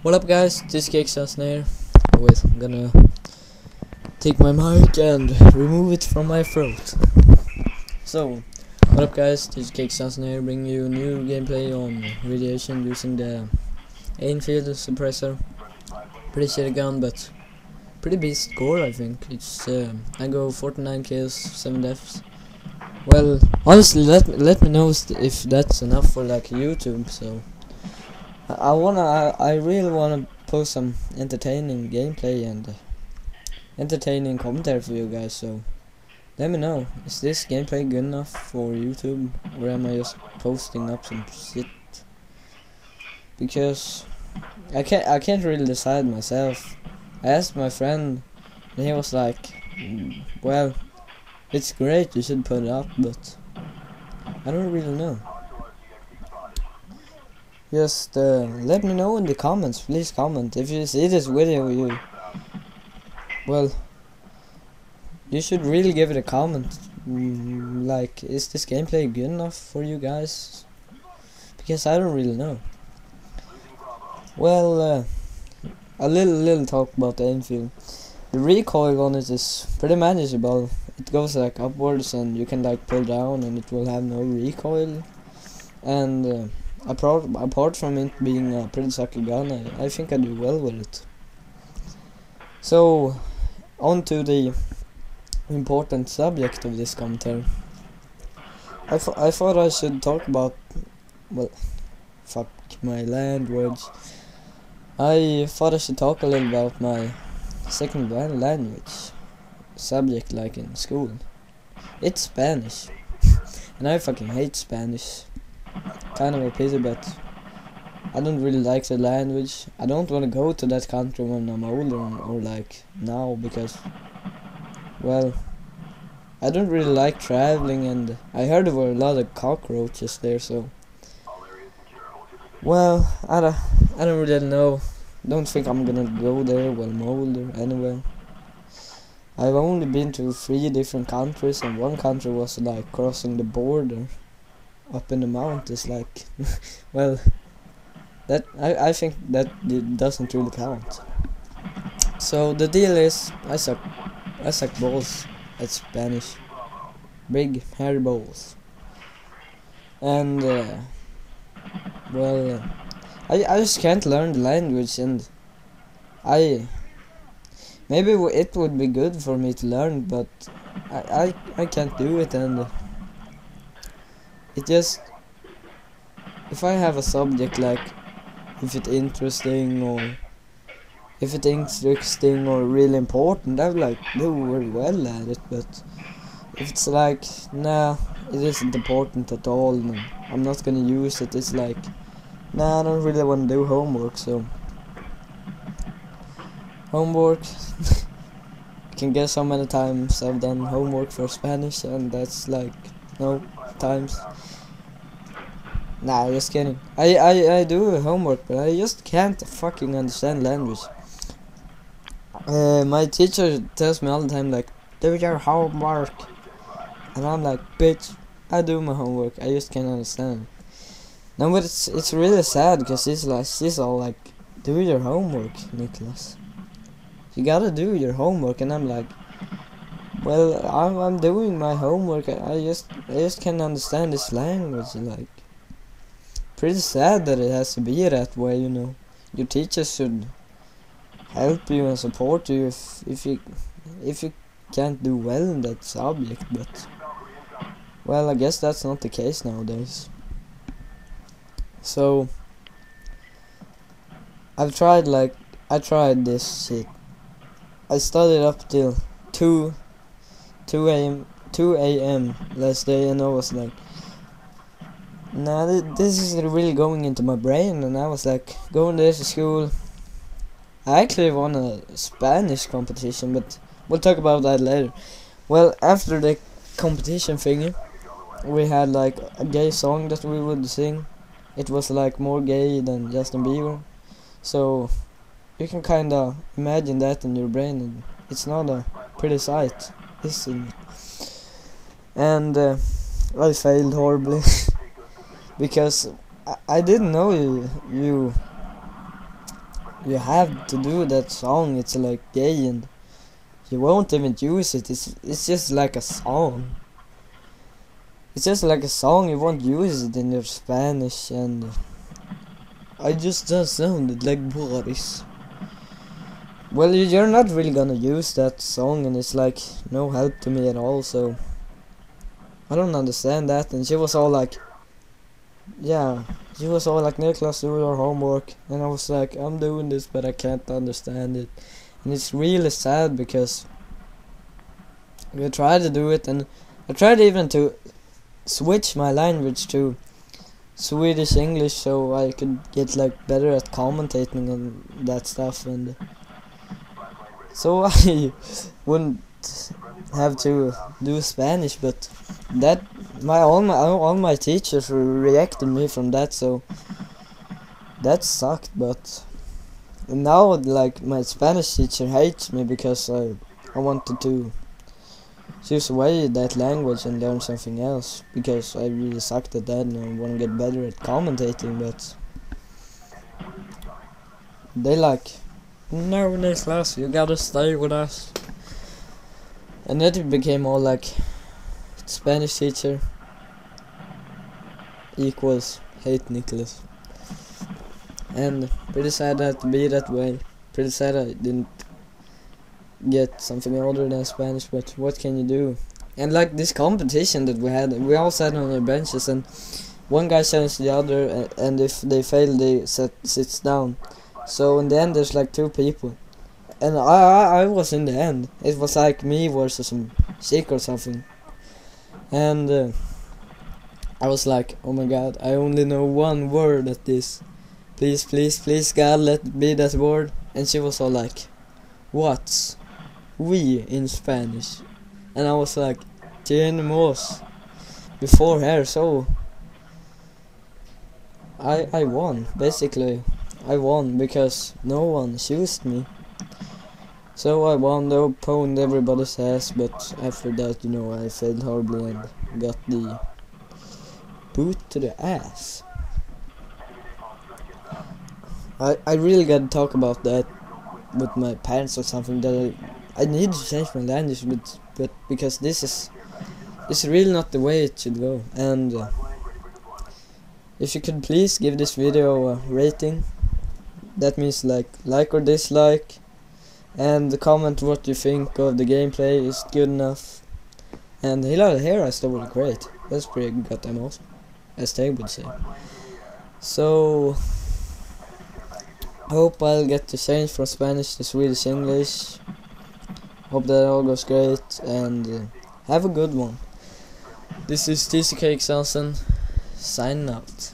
What up guys, this is Snare. Wait, I'm gonna take my mic and remove it from my throat. So, what up guys, this is Snare bringing you new gameplay on radiation using the Einfield Supressor. Pretty shitty gun, but pretty beast score I think. It's I go 49 kills, 7 deaths. Well, honestly, let me know if that's enough for like YouTube, so I really wanna post some entertaining gameplay and entertaining commentary for you guys. So let me know, is this gameplay good enough for YouTube, or am I just posting up some shit? Because I can't really decide myself. I asked my friend, and he was like, "Well, it's great, you should put it up," but I don't really know. Just let me know in the comments, please comment. If you see this video, you should really give it a comment. Like, is this gameplay good enough for you guys? Because I don't really know. Well, a little talk about the Einfield. The recoil on it is pretty manageable. It goes like upwards, and you can like pull down, and it will have no recoil. And apart from it being a pretty sucky gun, I think I do well with it. So, on to the important subject of this commentary. I thought I should talk about, well, fuck my language. I thought I should talk a little about my second language subject, like in school. It's Spanish, and I fucking hate Spanish. Kind of a pity, but I don't really like the language. I don't want to go to that country when I'm older, or like now, because, well, I don't really like traveling, and I heard there were a lot of cockroaches there, so, well, I don't really know. Don't think I'm gonna go there when I'm older anyway. I've only been to 3 different countries, and one country was like crossing the border up in the mountains, like well, that I think that it doesn't really count. So the deal is, I suck balls at Spanish, big hairy balls, and well, I just can't learn the language, and maybe it would be good for me to learn, but I can't do it, and it just, if I have a subject, like if it's interesting or really important, I would like do very well at it. But if it's like, nah, it isn't important at all, and I'm not gonna use it, it's like, nah, I don't really want to do homework. So homework, you can guess how many times I've done homework for Spanish, and that's like no times. Nah, just kidding. I do homework, but I just can't fucking understand language. My teacher tells me all the time, like, do your homework, and I'm like, bitch, I do my homework, I just can't understand. No, but it's really sad, because she's all like, do your homework, Nicholas. You gotta do your homework, and I'm like, well, I'm doing my homework. I just can't understand this language. Like, pretty sad that it has to be that way, you know. Your teachers should help you and support you if you can't do well in that subject, but, well, I guess that's not the case nowadays. So I tried this shit. I studied up till 2 a.m. last day, and I was like, nah, this is really going into my brain. And I was like, going there to school. I actually won a Spanish competition, but we'll talk about that later. Well, after the competition thingy, we had like a gay song that we would sing. It was like more gay than Justin Bieber, so you can kinda imagine that in your brain, and it's not a pretty sight, isn't it? And I failed horribly because I didn't know you you have to do that song. It's like gay, and you won't even use it. It's just like a song. It's just like a song. You won't use it in your Spanish, and I just sounded like Boris. Well, you're not really gonna use that song, and it's like no help to me at all. So I don't understand that. And she was all like, yeah. She was all like, Niklas, do your homework. And I was like, I'm doing this, but I can't understand it. And it's really sad because I tried to do it, and I tried even to switch my language to Swedish English so I could get like better at commentating and that stuff, and so I wouldn't have to do Spanish. But that all my teachers rejected me from that, so that sucked. But now like my Spanish teacher hates me because I wanted to choose away that language and learn something else, because I really sucked at that and I want to get better at commentating. But they like, no, Niklas, you gotta stay with us. And then it became all like Spanish teacher equals hate Niklas. And pretty sad I had to be that way. Pretty sad I didn't get something other than Spanish, but what can you do? And like this competition that we had, we all sat on our benches, and one guy challenged the other, and if they fail, they sits down. So in the end, there's like 2 people, and I was in the end. It was like me versus some chick or something, and I was like, oh my god, I only know one word at this. Please, please, please, God, let it be that word. And she was all like, what's we in Spanish? And I was like, tenemos before her. So I won, basically. I won because no one chose me. So I won, though, pwned everybody's ass, but after that, you know, I failed horribly and got the boot to the ass. I really gotta talk about that with my parents or something, that I need to change my language, but because this is really not the way it should go. And if you could please give this video a rating, that means like or dislike, and comment what you think of the gameplay. Is good enough. And here I still was great. That's pretty goddamn awesome, as they would say. So hope I'll get to change from Spanish to Swedish English. Hope that all goes great, and have a good one. This is TCK Excelsen, signing out.